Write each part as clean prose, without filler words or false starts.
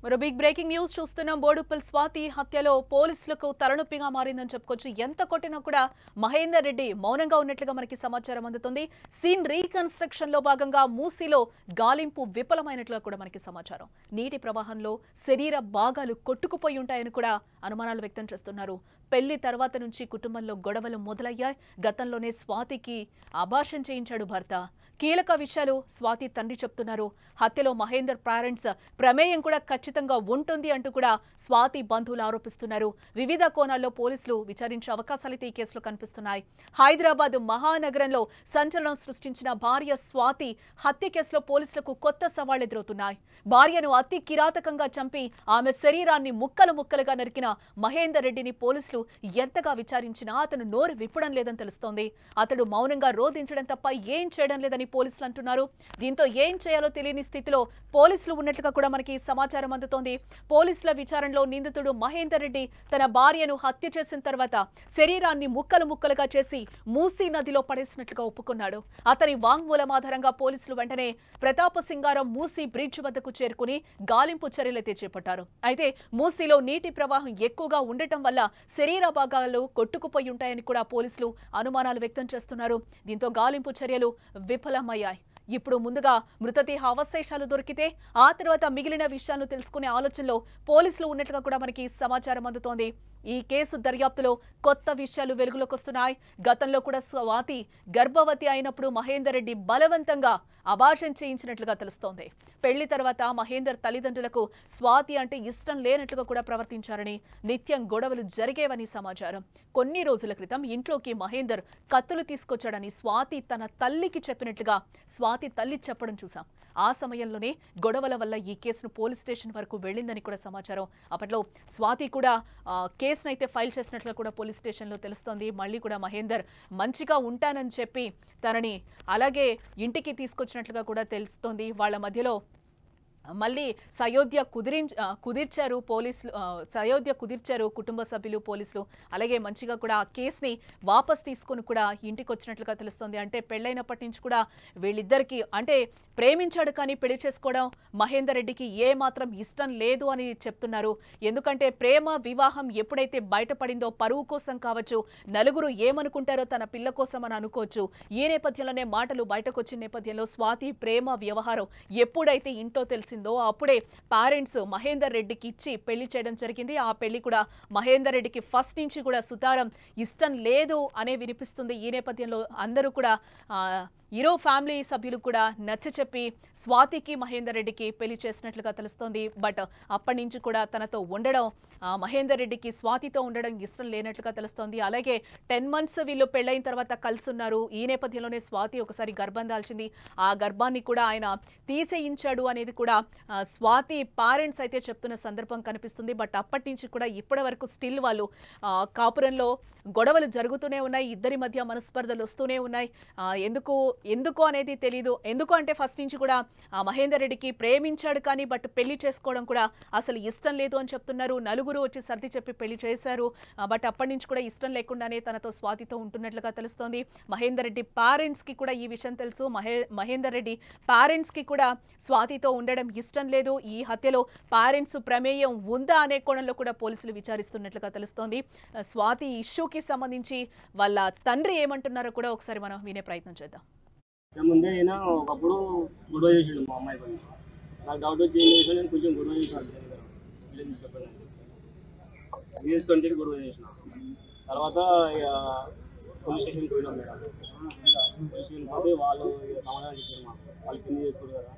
మరో big breaking news చూస్తున్నాం. బోడుప్పల్ స్వాతి హత్యలో పోలీసులకు తలనొప్పిగా మారిందని చెప్పుకోవచ్చు. ఎంత కొట్టినా కూడా మహేందర్ రెడ్డి మౌనంగా ఉన్నట్లుగా మనకి సమాచారం అందుతుంది. సీన్ రీకన్స్ట్రక్షన్ లో భాగంగా మూసీలో గాలింపు విఫలమైనట్లుగా కూడా మనకి సమాచారం. నీటి ప్రవాహంలో శరీర భాగాలు కొట్టుకుపోయి ఉంటాయని కూడా అనుమానాలు వ్యక్తం చేస్తున్నారు. పెళ్లి తర్వాత నుంచి కుటుంబంలో గొడవలు మొదలయ్యాయి. గతంలోనే స్వాతికి అబార్షన్ చేయించాడు భర్త. కీలక విషయాలు స్వాతి తండ్రి చెప్తున్నారు. హత్యలో మహేందర్ పేరెంట్స్ ప్రమేయం కూడా ఖచ్చితంగా ఉంటుంది అంటూ కూడా స్వాతి బంధువులు ఆరోపిస్తున్నారు. వివిధ కోణాల్లో పోలీసులు విచారించే అవకాశాలైతే ఈ కేసులో కనిపిస్తున్నాయి. హైదరాబాద్ మహానగరంలో సంచలనం సృష్టించిన భార్య స్వాతి హత్య కేసులో పోలీసులకు కొత్త సవాళ్లు ఎదురవుతున్నాయి. భార్యను అతి కిరాతకంగా చంపి ఆమె శరీరాన్ని ముక్కలు ముక్కలుగా నరికిన మహేందర్ రెడ్డిని పోలీసులు ఎంతగా విచారించినా అతను నోరు విప్పడం లేదని తెలుస్తోంది. అతడు మౌనంగా రోధించడం తప్ప ఏం చేయడం లేదని పోలీసులు అంటున్నారు. దీంతో ఏం చేయాలో తెలియని స్థితిలో పోలీసులు ఉన్నట్లుగా కూడా మనకి సమాచారం అందుతోంది. పోలీసుల విచారణలో నిందితుడు మహేందర్ రెడ్డి తన భార్యను హత్య చేసిన తర్వాత శరీరాన్ని ముక్కలు ముక్కలుగా చేసి మూసీ నదిలో పడేసినట్లుగా ఒప్పుకున్నాడు. అతని వాంగ్మూలం ఆధారంగా పోలీసులు వెంటనే ప్రతాప సింగారం మూసీ బ్రిడ్జ్ వద్దకు చేరుకుని గాలింపు చర్యలైతే చేపట్టారు. అయితే మూసీలో నీటి ప్రవాహం ఎక్కువగా ఉండటం వల్ల శరీర భాగాలు కొట్టుకుపోయి ఉంటాయని కూడా పోలీసులు అనుమానాలు వ్యక్తం చేస్తున్నారు. దీంతో గాలింపు చర్యలు విఫలమయ్యాయి. ఇప్పుడు ముందుగా మృతదేహ అవశేషాలు దొరికితే ఆ తర్వాత మిగిలిన విషయాలను తెలుసుకునే ఆలోచనలో పోలీసులు ఉన్నట్లుగా కూడా మనకి సమాచారం అందుతోంది. ఈ కేసు దర్యాప్తులో కొత్త విషయాలు వెలుగులోకి వస్తున్నాయి. గతంలో కూడా స్వాతి గర్భవతి అయినప్పుడు మహేందర్ రెడ్డి బలవంతంగా అబార్షన్ చేయించినట్లుగా తెలుస్తోంది. పెళ్లి తర్వాత మహేందర్ తల్లిదండ్రులకు స్వాతి అంటే ఇష్టం లేనట్లుగా కూడా ప్రవర్తించారని, నిత్యం గొడవలు జరిగేవని సమాచారం. కొన్ని రోజుల క్రితం ఇంట్లోకి మహేందర్ కత్తులు తీసుకొచ్చాడని స్వాతి తన తల్లికి చెప్పినట్లుగా స్వాతి తల్లి చెప్పడం చూశాం. ఆ సమయంలోనే గొడవల వల్ల ఈ కేసును పోలీస్ స్టేషన్ వరకు వెళ్ళిందని కూడా సమాచారం. అప్పట్లో స్వాతి కూడా కేసునైతే ఫైల్ చేసినట్లు కూడా పోలీస్ స్టేషన్లో తెలుస్తోంది. మళ్ళీ కూడా మహేందర్ మంచిగా ఉంటానని చెప్పి తనని అలాగే ఇంటికి తీసుకొచ్చినట్లుగా కూడా తెలుస్తోంది. వాళ్ళ మధ్యలో మళ్ళీ సయోధ్య కుదిర్చారు పోలీసులు, సయోధ్య కుదిర్చారు కుటుంబ సభ్యులు, పోలీసులు. అలాగే మంచిగా కూడా ఆ కేసుని వాపస్ తీసుకొని కూడా ఇంటికి వచ్చినట్లుగా తెలుస్తోంది. అంటే పెళ్ళైనప్పటి నుంచి కూడా వీళ్ళిద్దరికి అంటే ప్రేమించాడు కానీ పెళ్లి చేసుకోవడం మహేందర్ రెడ్డికి ఏ మాత్రం ఇష్టం లేదు అని చెప్తున్నారు. ఎందుకంటే ప్రేమ వివాహం ఎప్పుడైతే బయటపడిందో పరువు కోసం కావచ్చు, నలుగురు ఏమనుకుంటారో తన పిల్ల కోసం అని అనుకోవచ్చు. ఈ నేపథ్యంలోనే మాటలు బయటకు వచ్చిన నేపథ్యంలో స్వాతి ప్రేమ వ్యవహారం ఎప్పుడైతే ఇంట్లో తెలిసిందో అప్పుడే పేరెంట్స్ మహేందర్ రెడ్డికి ఇచ్చి పెళ్లి చేయడం జరిగింది. ఆ పెళ్లి కూడా మహేందర్ రెడ్డికి ఫస్ట్ నుంచి కూడా సుతారం ఇష్టం లేదు అనే వినిపిస్తుంది. ఈ నేపథ్యంలో అందరూ కూడా హీరో ఫ్యామిలీ సభ్యులు కూడా నచ్చ చెప్పి స్వాతికి మహేందర్ రెడ్డికి పెళ్లి చేసినట్లుగా తెలుస్తోంది. బట్ అప్పటి నుంచి కూడా తనతో ఉండడం, మహేందర్ రెడ్డికి స్వాతితో ఉండడం ఇష్టం లేనట్లుగా తెలుస్తోంది. అలాగే 10 months వీళ్ళు పెళ్ళైన తర్వాత కలిసి ఉన్నారు. ఈ నేపథ్యంలోనే స్వాతి ఒకసారి గర్భం దాల్చింది. ఆ గర్భాన్ని కూడా ఆయన తీసేయించాడు అనేది కూడా స్వాతి పేరెంట్స్ అయితే చెప్తున్న సందర్భం కనిపిస్తుంది. బట్ అప్పటి నుంచి కూడా ఇప్పటి వరకు స్టిల్ వాళ్ళు కాపురంలో గొడవలు జరుగుతూనే ఉన్నాయి. ఇద్దరి మధ్య మనస్పర్ధలు వస్తూనే ఉన్నాయి. ఎందుకు అనేది తెలీదు. ఎందుకు అంటే ఫస్ట్ నుంచి కూడా మహేందర్ రెడ్డికి ప్రేమించాడు కానీ బట్ పెళ్లి చేసుకోవడం కూడా అసలు ఇష్టం లేదు అని చెప్తున్నారు. నలుగురు వచ్చి సర్ది చెప్పి పెళ్లి చేశారు. బట్ అప్పటి నుంచి కూడా ఇష్టం లేకుండానే తనతో స్వాతితో ఉంటున్నట్లుగా తెలుస్తోంది. మహేందర్ రెడ్డి పేరెంట్స్ కి కూడా ఈ విషయం తెలుసు. మహేందర్ రెడ్డి పేరెంట్స్ కి కూడా స్వాతితో ఉండడం ఇష్టం లేదు. ఈ హత్యలో పేరెంట్స్ ప్రమేయం ఉందా అనే కోణంలో కూడా పోలీసులు విచారిస్తున్నట్లుగా తెలుస్తోంది. స్వాతి ఇష్యూకి సంబంధించి వాళ్ళ తండ్రి ఏమంటున్నారో కూడా ఒకసారి మనం వినే ప్రయత్నం చేద్దాం. ముందే అయినా ఒకప్పుడు గొడవ చేసాడు మా అమ్మాయి పని. నాకు డౌట్ వచ్చి ఏం చేసాను, నేను కొంచెం గొడవ చేశాను. తీసుకొని గొడవ చేసిన తర్వాత ఇక పోలీస్ స్టేషన్కి పోయినాం మేడం. పోలీస్ స్టేషన్ పోతే వాళ్ళు సమాధానం చెప్పారు. వాళ్ళు పెళ్లి చేసుకోరు కదా,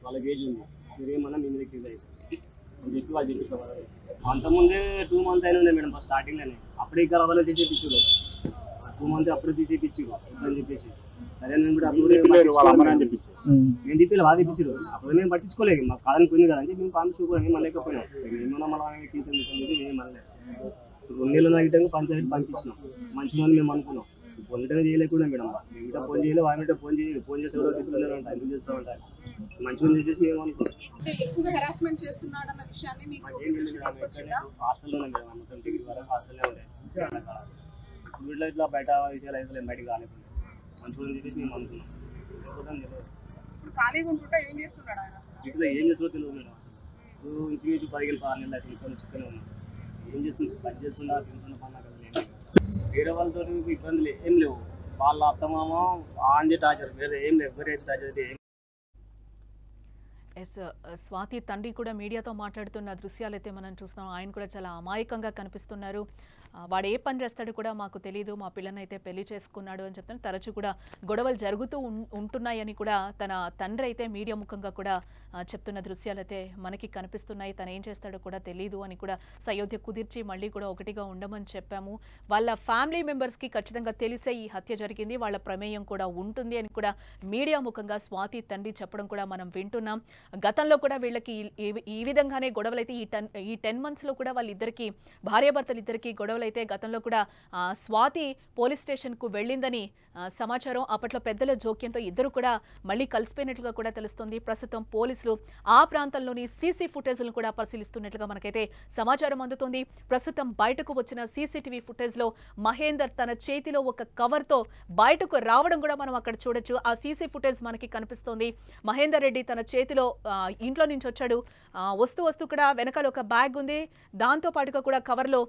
వాళ్ళకి ఏజ్ ఉంది, మీరేమన్నా మీ మీద కేసు అయ్యింది అని చెప్పి వాళ్ళు చెప్పి సమాధానం. అంతకుముందే 2 months అయినా ఉండే మేడం. ఫస్ట్ స్టార్టింగ్లోనే అప్పుడే ఇక్కడ అవ్వాలో తీసేపిచ్చారు. 2 months అప్పుడే తీసేపిచ్చారు అని చెప్పేసి. సరే నేను కూడా అప్పుడు నేను తిప్పిలు బాగా తెప్పించారు. అప్పుడు మేము పట్టించుకోలేదు, మాకు కాదని పోయింది కదా అని మేము కాంగ్రెస్ కూడా ఏం అనలేకపోయినాం. ఏమన్నా మళ్ళీ కేసు ఎందుకు ఏం అనలేదు. 2 నెలలు నైటంగా పంచాయతీ పంపించినాం. మంచిగా మేము అనుకున్నాం. పొందడం చేయలేకుండా మేడం. మేము ఫోన్ చేయలేదు, వాళ్ళ ఫోన్ చేయలేదు. ఫోన్ చేస్తే కూడా తిప్పుతున్నారంట, ఎందుకు చేస్తామంటారు. మంచిగా చేసేసి మేము అనుకున్నాం. హాస్టల్లోనే మేడం, మొత్తం డిగ్రీ వరకు హాస్టల్లో ఉండే. వీటిలో ఇట్లా బయట విషయాలు అయితే బయటకు రాలేకుండా మనుషులను చెప్పేసి మేము అనుకున్నాం. లేకపోతే తెలియదు. ఇప్పుడు ఖాళీగా ఉంటుంటే ఏం చేస్తున్నాడు ఆయన అసలు? ఇట్లా ఏం చేస్తుందో తెలియదు మేడం. ఇప్పుడు ఇంచుమించు 10 నెలలు అట్లా ఇంట్లో చిక్కనే ఉన్నాం. ఏం చేస్తుంది, పని చేస్తున్నా తింటున్న పని నాకు అసలు ఏం లేదు. వేరే వాళ్ళతో ఇబ్బందులు ఏం లేవు. వాళ్ళ అత్తమామ ఆంజే టార్చర్, వేరే ఏం లేవు. ఎవరైతే టార్చర్ అయితే ఎస్ స్వాతి తండ్రి కూడా మీడియాతో మాట్లాడుతున్న దృశ్యాలైతే మనం చూస్తాం. ఆయన కూడా చాలా అమాయకంగా కనిపిస్తున్నారు. వాడు ఏ పని చేస్తాడో కూడా మాకు తెలియదు, మా పిల్లనైతే పెళ్లి చేసుకున్నాడు అని చెప్తాను. తరచూ కూడా గొడవలు జరుగుతూ ఉంటున్నాయని కూడా తన తండ్రి అయితే మీడియా ముఖంగా కూడా చెప్తున్న దృశ్యాలైతే మనకి కనిపిస్తున్నాయి. తను ఏం చేస్తాడో కూడా తెలియదు అని కూడా సయోధ్య కుదిర్చి మళ్ళీ కూడా ఒకటిగా ఉండమని చెప్పాము. వాళ్ళ ఫ్యామిలీ మెంబర్స్కి ఖచ్చితంగా తెలిసే ఈ హత్య జరిగింది, వాళ్ళ ప్రమేయం కూడా ఉంటుంది అని కూడా మీడియా ముఖంగా స్వాతి తండ్రి చెప్పడం కూడా మనం వింటున్నాం. గతంలో కూడా వీళ్ళకి ఈ విధంగానే గొడవలైతే ఈ 10 monthsలో కూడా వాళ్ళిద్దరికి భార్యాభర్తలు ఇద్దరికి గొడవలైతే గతంలో కూడా స్వాతి పోలీస్ స్టేషన్కు వెళ్ళిందని సమాచారం. అప్పట్లో పెద్దల జోక్యంతో ఇద్దరు కూడా మళ్ళీ కలిసిపోయినట్లుగా కూడా తెలుస్తుంది. ప్రస్తుతం పోలీసులు ఆ ప్రాంతంలోని సీసీ ఫుటేజ్లను కూడా పరిశీలిస్తున్నట్లుగా మనకైతే సమాచారం అందుతుంది. ప్రస్తుతం బయటకు వచ్చిన సీసీటీవీ ఫుటేజ్లో మహేందర్ తన చేతిలో ఒక కవర్తో బయటకు రావడం కూడా మనం అక్కడ చూడొచ్చు. ఆ సీసీ ఫుటేజ్ మనకి కనిపిస్తోంది. మహేందర్ రెడ్డి తన చేతిలో ఇంట్లో నుంచి వచ్చాడు. వస్తూ కూడా వెనకాల ఒక బ్యాగ్ ఉంది. దాంతో పాటుగా కూడా కవర్లో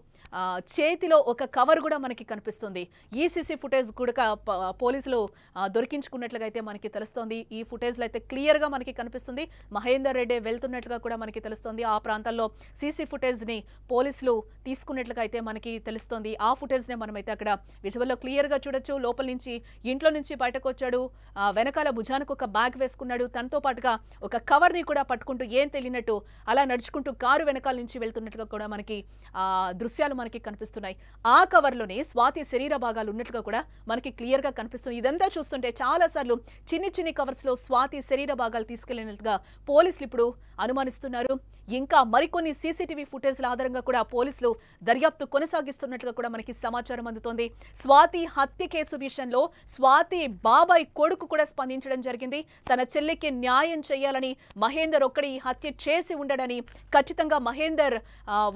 చేతిలో ఒక కవర్ కూడా మనకి కనిపిస్తుంది. ఈ సీసీ ఫుటేజ్ కూడా పోలీసులు దొరికించుకున్నట్లుగా అయితే మనకి తెలుస్తోంది. ఈ ఫుటేజ్లో అయితే క్లియర్గా మనకి కనిపిస్తుంది మహేందర్ రెడ్డి వెళ్తున్నట్లుగా కూడా మనకి తెలుస్తోంది. ఆ ప్రాంతాల్లో సీసీ ఫుటేజ్ని పోలీసులు తీసుకున్నట్లుగా అయితే మనకి తెలుస్తోంది. ఆ ఫుటేజ్నే మనమైతే అక్కడ విజువల్లో క్లియర్గా చూడొచ్చు. లోపల నుంచి ఇంట్లో నుంచి బయటకు వచ్చాడు. వెనకాల భుజానికి ఒక బ్యాగ్ వేసుకున్నాడు. తనతో పాటుగా ఒక కవర్ని కూడా పట్టుకుంటూ ఏం తెలియనట్టు అలా నడుచుకుంటూ కారు వెనకాల నుంచి వెళ్తున్నట్లుగా కూడా మనకి దృశ్యాలు మనకి కనిపిస్తున్నాయి. ఆ కవర్లోనే స్వాతి శరీర భాగాలు ఉన్నట్లుగా కూడా మనకి క్లియర్గా కనిపిస్తుంది. ఇదంతా చూస్తుంటే చాలాసార్లు చిన్ని కవర్స్లో స్వాతి శరీర భాగాలు తీసుకెళ్లినట్లుగా పోలీసులు ఇప్పుడు అనుమానిస్తున్నారు. ఇంకా మరికొన్ని సీసీటీవీ ఫుటేజ్ల ఆధారంగా కూడా పోలీసులు దర్యాప్తు కొనసాగిస్తున్నట్లుగా కూడా మనకి సమాచారం అందుతోంది. స్వాతి హత్య కేసు విషయంలో స్వాతి బాబాయ్ కొడుకు కూడా స్పందించడం జరిగింది. తన చెల్లికి న్యాయం చేయాలని, మహేందర్ ఒక్కడి హత్య చేసి ఉండడని, ఖచ్చితంగా మహేందర్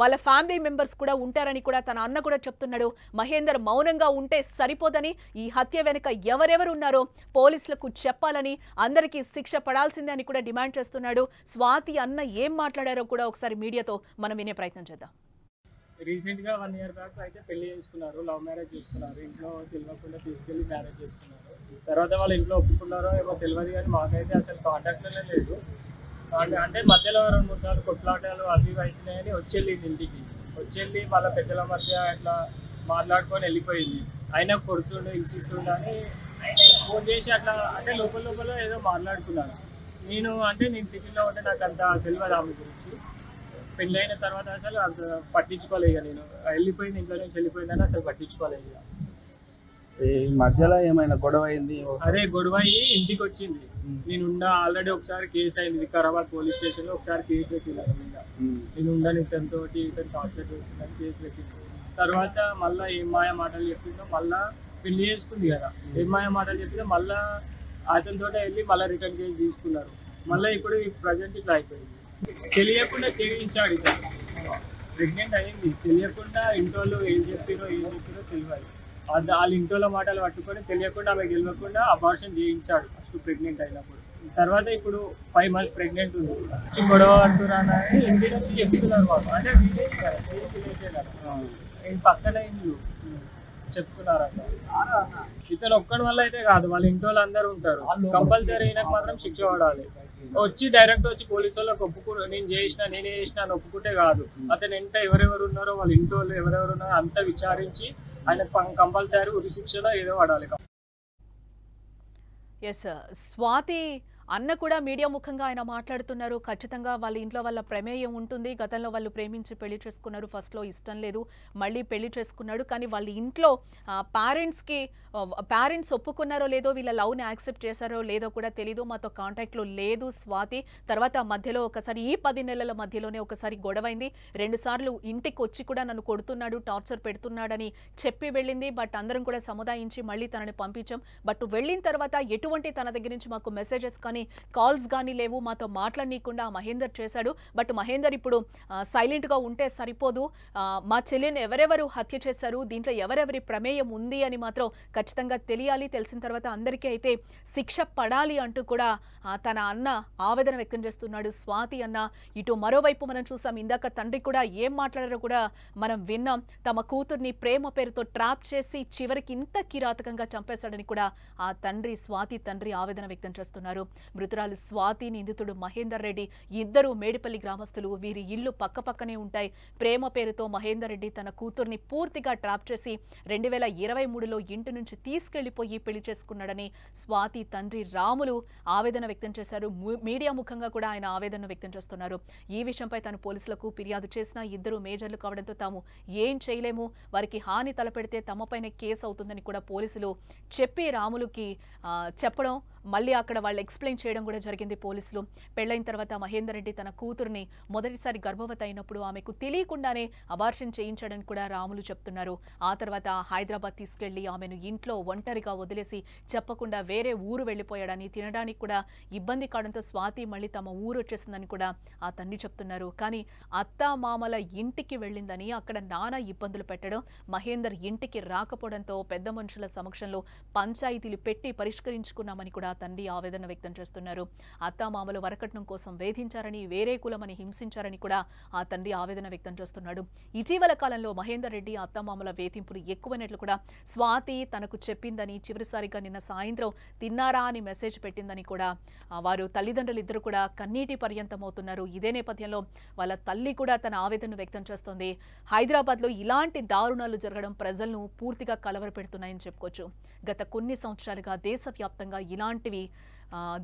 వాళ్ళ ఫ్యామిలీ మెంబర్స్ కూడా ఉంటారని కూడా తన అన్న కూడా చెప్తున్నాడు. మహేందర్ మౌనంగా ఉంటే సరిపోదని, ఈ హత్య వెనుక ఎవరెవరు ఉన్నారో పోలీసులకు చెప్పాలని, అందరికీ శిక్ష పడాల్సిందే అని కూడా డిమాండ్ చేస్తున్నాడు. స్వాతి అన్న ఏం మాట్లాడారో కూడా ఒకసారి మీడియాతో మనం వినే ప్రయత్నం చేద్దాం. రీసెంట్గా 1 year బ్యాక్ అయితే పెళ్లి చేసుకున్నారు, లవ్ మ్యారేజ్ చేసుకున్నారు. ఇంట్లో తెలియకుండా తీసుకెళ్లి మ్యారేజ్ చేసుకున్నారు. తర్వాత వాళ్ళ ఇంట్లో ఒప్పుకున్నారో ఏమో తెలియదు, కానీ మాకైతే అసలు కాంటాక్ట్లోనే లేదు. అంటే మధ్యలో 2-3 సార్లు కొట్లాటలు అవి అవుతున్నాయని వచ్చేళ్ళింది ఇంటికి. వచ్చేళ్ళి వాళ్ళ పెద్దల మధ్య ఇట్లా మాట్లాడుకొని వెళ్ళిపోయింది. అయినా కొడుతుండు హింసిస్తుండు అని ఫోన్ చేసి అట్లా అంటే లోపల ఏదో మాట్లాడుకున్నాను. నేను సిటీలో ఉంటే నాకు అంత తెలియదు ఆమె గురించి. పెళ్ళి అయిన తర్వాత అసలు అంత పట్టించుకోలేదు. నేను వెళ్ళిపోయింది, ఇంట్లో నుంచి వెళ్ళిపోయిందని అసలు పట్టించుకోలేదు. ఈ మధ్యలో ఏమైనా గొడవ అయింది? అదే గొడవ అయ్యి ఇంటికి వచ్చింది. నేను ఆల్రెడీ ఒకసారి కేసు అయింది వికారాబాద్ పోలీస్ స్టేషన్లో. ఒకసారి కేసు పెట్టింది మీద. నేను ఉండని ఇతనితో ఇతను టార్చర్ చేస్తుందని కేసు పెట్టింది. తర్వాత మళ్ళీ ఏం మాయ మాటలు చెప్పిందో, మళ్ళీ పెళ్లి చేసుకుంది కదా, ఏం మాయ మాటలు చెప్పిందో మళ్ళీ అతనితో వెళ్ళి మళ్ళీ రిటర్న్ కేసు తీసుకున్నారు. మళ్ళీ ఇప్పుడు ప్రజెంట్ ఇట్లా అయిపోయింది. తెలియకుండా చేయించాడు. ఇతను ప్రెగ్నెంట్ అయింది తెలియకుండా. ఇంట్లో ఏం చెప్పారో తెలియదు. వాళ్ళ ఇంట్లో మాటలు పట్టుకొని తెలియకుండా ఆమె గెలవకుండా అబార్షన్ చేయించాడు ఫస్ట్ ప్రెగ్నెంట్ అయినప్పుడు. తర్వాత ఇప్పుడు 5 months ప్రెగ్నెంట్ ఉంది. గొడవ అంటున్నాను ఇంటి నుంచి చెప్తున్నారు మాకు. అంటే విలేజ్ కదా, విలేజే కదా, పక్కన ఇల్లు చెప్తున్నారు అట్లా. ఇతను ఒక్కడి వల్ల అయితే కాదు, వాళ్ళ ఇంట్లో అందరూ ఉంటారు. కంపల్సరీ ఈయనకు మాత్రం శిక్ష పడాలి. వచ్చి డైరెక్ట్ వచ్చి పోలీసు వాళ్ళకి ఒప్పుకుని నేనే చేసిన అని ఒప్పుకుంటే కాదు. అతను ఎంత ఎవరెవరు ఉన్నారో వాళ్ళ ఇంట్లో ఎవరెవరు ఉన్నారో అంతా విచారించి ఆయన కంపల్సరీ ఉరి శిక్షలో ఏదో పడాలి. ఎస్ స్వాతి అన్న కూడా మీడియా ముఖంగా ఆయన మాట్లాడుతున్నారు. ఖచ్చితంగా వాళ్ళ ఇంట్లో వాళ్ళ ప్రమేయం ఉంటుంది. గతంలో వాళ్ళు ప్రేమించి పెళ్లి చేసుకున్నారు. ఫస్ట్లో ఇష్టం లేదు, మళ్ళీ పెళ్లి చేసుకున్నాడు. కానీ వాళ్ళ ఇంట్లో పేరెంట్స్ ఒప్పుకున్నారో లేదో, వీళ్ళ లవ్ని యాక్సెప్ట్ చేశారో లేదో కూడా తెలీదు. మాతో కాంటాక్ట్లో లేదు స్వాతి. తర్వాత మధ్యలో ఒకసారి ఈ 10 నెలల మధ్యలోనే ఒకసారి గొడవైంది. 2 సార్లు ఇంటికి వచ్చి కూడా నన్ను కొడుతున్నాడు, టార్చర్ పెడుతున్నాడని చెప్పి వెళ్ళింది. బట్ అందరం కూడా సముదాయించి మళ్ళీ తనని పంపించాం. బట్ వెళ్ళిన తర్వాత ఎటువంటి తన దగ్గర నుంచి మాకు మెసేజెస్ కానీ కానీ కాల్స్ కానీ లేవు, మాతో మాట్లాడనీయకుండా మహేందర్ చేశాడు. బట్ మహేందర్ ఇప్పుడు సైలెంట్గా ఉంటే సరిపోదు, మా చెల్లిని ఎవరెవరు హత్య చేశారు, దీంట్లో ఎవరెవరి ప్రమేయం ఉంది అని మాత్రం ఖచ్చితంగా తెలియాలి, తెలిసిన తర్వాత అందరికీ అయితే శిక్ష పడాలి అంటూ కూడా తన అన్న ఆవేదన వ్యక్తం చేస్తున్నాడు. స్వాతి అన్న ఇటు మరోవైపు మనం చూసాం, ఇందాక తండ్రి కూడా ఏం మాట్లాడారో కూడా మనం విన్నాం. తమ కూతుర్ని ప్రేమ పేరుతో ట్రాప్ చేసి చివరికి ఇంత కిరాతకంగా చంపేశాడని కూడా ఆ తండ్రి, స్వాతి తండ్రి ఆవేదన వ్యక్తం చేస్తున్నారు. మృతురాలు స్వాతి, నిందితుడు మహేందర్ రెడ్డి ఇద్దరు మేడిపల్లి గ్రామస్తులు. వీరి ఇల్లు పక్కపక్కనే ఉంటాయి. ప్రేమ పేరుతో మహేందర్ రెడ్డి తన కూతుర్ని పూర్తిగా ట్రాప్ చేసి 2023లో ఇంటి నుంచి తీసుకెళ్లిపోయి పెళ్లి చేసుకున్నాడని స్వాతి తండ్రి రాములు ఆవేదన వ్యక్తం చేశారు. మీడియా ముఖంగా కూడా ఆయన ఆవేదన వ్యక్తం చేస్తున్నారు. ఈ విషయంపై తాను పోలీసులకు ఫిర్యాదు చేసిన ఇద్దరు మేజర్లు కావడంతో తాము ఏం చేయలేము, వారికి హాని తలపెడితే తమపైనే కేసు అవుతుందని కూడా పోలీసులు చెప్పి రాములుకి చెప్పడం, మళ్ళీ అక్కడ వాళ్ళు ఎక్స్ప్లెయిన్ చేయడం కూడా జరిగింది పోలీసులు. పెళ్లైన తర్వాత మహేందర్ రెడ్డి తన కూతురుని మొదటిసారి గర్భవతి అయినప్పుడు ఆమెకు తెలియకుండానే అబార్షన్ చేయించాడని కూడా రాములు చెప్తున్నారు. ఆ తర్వాత హైదరాబాద్ తీసుకెళ్లి ఆమెను ఇంట్లో ఒంటరిగా వదిలేసి చెప్పకుండా వేరే ఊరు వెళ్లిపోయాడని, తినడానికి కూడా ఇబ్బంది కావడంతో స్వాతి మళ్ళీ తమ ఊరు వచ్చేసిందని కూడా ఆ తండ్రి చెప్తున్నారు. కానీ అత్తా మామల ఇంటికి వెళ్ళిందని, అక్కడ నానా ఇబ్బందులు పెట్టడం, మహేందర్ ఇంటికి రాకపోవడంతో పెద్ద మనుషుల సమక్షంలో పంచాయతీలు పెట్టి పరిష్కరించుకున్నామని కూడా తండ్రి ఆవేదన వ్యక్తం చేస్తున్నారు. అత్తామామలు వరకట్నం కోసం వేధించారని, వేరే కులమని హింసించారని కూడా ఆ తండ్రి ఆవేదన వ్యక్తం చేస్తున్నాడు. ఇటీవల కాలంలో మహేందర్ రెడ్డి అత్తామామల వేధింపులు ఎక్కువైనట్లు కూడా స్వాతి తనకు చెప్పిందని, చివరిసారిగా నిన్న సాయంత్రం తిన్నారా అని మెసేజ్ పెట్టిందని కూడా వారు తల్లిదండ్రులు ఇద్దరు కూడా కన్నీటి పర్యంతమవుతున్నారు. ఇదే నేపథ్యంలో వాళ్ళ తల్లి కూడా తన ఆవేదన వ్యక్తం చేస్తోంది. హైదరాబాద్లో ఇలాంటి దారుణాలు జరగడం ప్రజలను పూర్తిగా కలవరపెడుతున్నాయని చెప్పుకోవచ్చు. గత కొన్ని సంవత్సరాలుగా దేశవ్యాప్తంగా ఇలాంటివి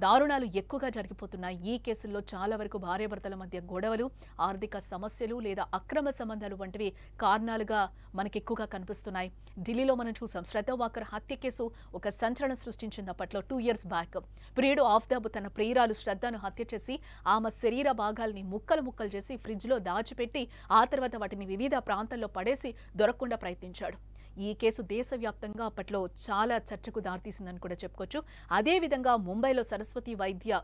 దారుణాలు ఎక్కువగా జరిగిపోతున్నాయి. ఈ కేసుల్లో చాలా వరకు భార్యాభర్తల మధ్య గొడవలు, ఆర్థిక సమస్యలు లేదా అక్రమ సంబంధాలు వంటివి కారణాలుగా మనకి ఎక్కువగా కనిపిస్తున్నాయి. ఢిల్లీలో మనం చూసాం, శ్రద్ధా వాకర్ హత్య కేసు ఒక సంచలనం సృష్టించింది. అప్పట్లో 2 years బ్యాక్ ప్రియుడు ఆఫ్తాబ్ తన ప్రియురాలు శ్రద్ధను హత్య చేసి ఆమె శరీర భాగాల్ని ముక్కలు ముక్కలు చేసి ఫ్రిడ్జ్లో దాచిపెట్టి ఆ తర్వాత వాటిని వివిధ ప్రాంతాల్లో పడేసి దొరకకుండా ప్రయత్నించాడు. ఈ కేసు దేశవ్యాప్తంగా అప్పట్లో చాలా చర్చకు దారితీసిందని కూడా చెప్పుకోవచ్చు. అదేవిధంగా ముంబైలో సరస్వతి వైద్య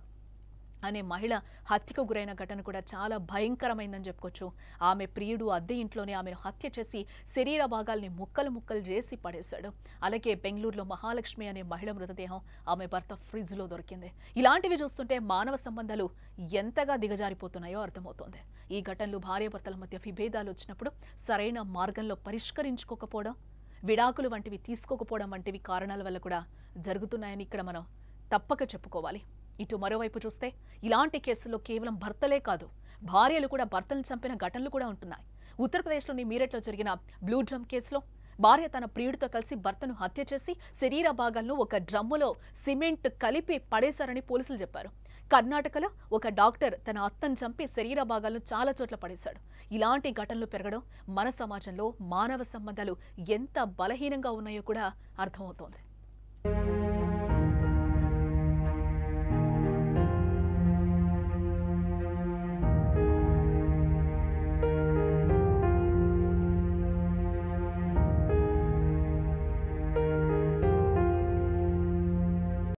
అనే మహిళ హత్యకు గురైన ఘటన కూడా చాలా భయంకరమైందని చెప్పుకోవచ్చు. ఆమె ప్రియుడు అద్దె ఇంట్లోనే ఆమెను హత్య చేసి శరీర భాగాల్ని ముక్కలు ముక్కలు చేసి పడేశాడు. అలాగే బెంగళూరులో మహాలక్ష్మి అనే మహిళ మృతదేహం ఆమె భర్త ఫ్రిడ్జ్లో దొరికింది. ఇలాంటివి చూస్తుంటే మానవ సంబంధాలు ఎంతగా దిగజారిపోతున్నాయో అర్థమవుతోంది. ఈ ఘటనలు భార్యాభర్తల మధ్య విభేదాలు వచ్చినప్పుడు సరైన మార్గంలో పరిష్కరించుకోకపోవడం, విడాకులు వంటివి తీసుకోకపోవడం వంటివి కారణాల వల్ల కూడా జరుగుతున్నాయని ఇక్కడ మనం తప్పక చెప్పుకోవాలి. ఇటు మరోవైపు చూస్తే ఇలాంటి కేసుల్లో కేవలం భర్తలే కాదు, భార్యలు కూడా భర్తలను చంపిన ఘటనలు కూడా ఉంటున్నాయి. ఉత్తరప్రదేశ్లోని మీరట్లో జరిగిన బ్లూ డ్రమ్ కేసులో భార్య తన ప్రియుడితో కలిసి భర్తను హత్య చేసి శరీర భాగాలను ఒక డ్రమ్ములో సిమెంట్ కలిపి పడేశారని పోలీసులు చెప్పారు. కర్ణాటకలో ఒక డాక్టర్ తన అత్తను చంపి శరీర భాగాలను చాలా చోట్ల పడేశాడు. ఇలాంటి ఘటనలు పెరగడం మన సమాజంలో మానవ సంబంధాలు ఎంత బలహీనంగా ఉన్నాయో కూడా అర్థమవుతోంది.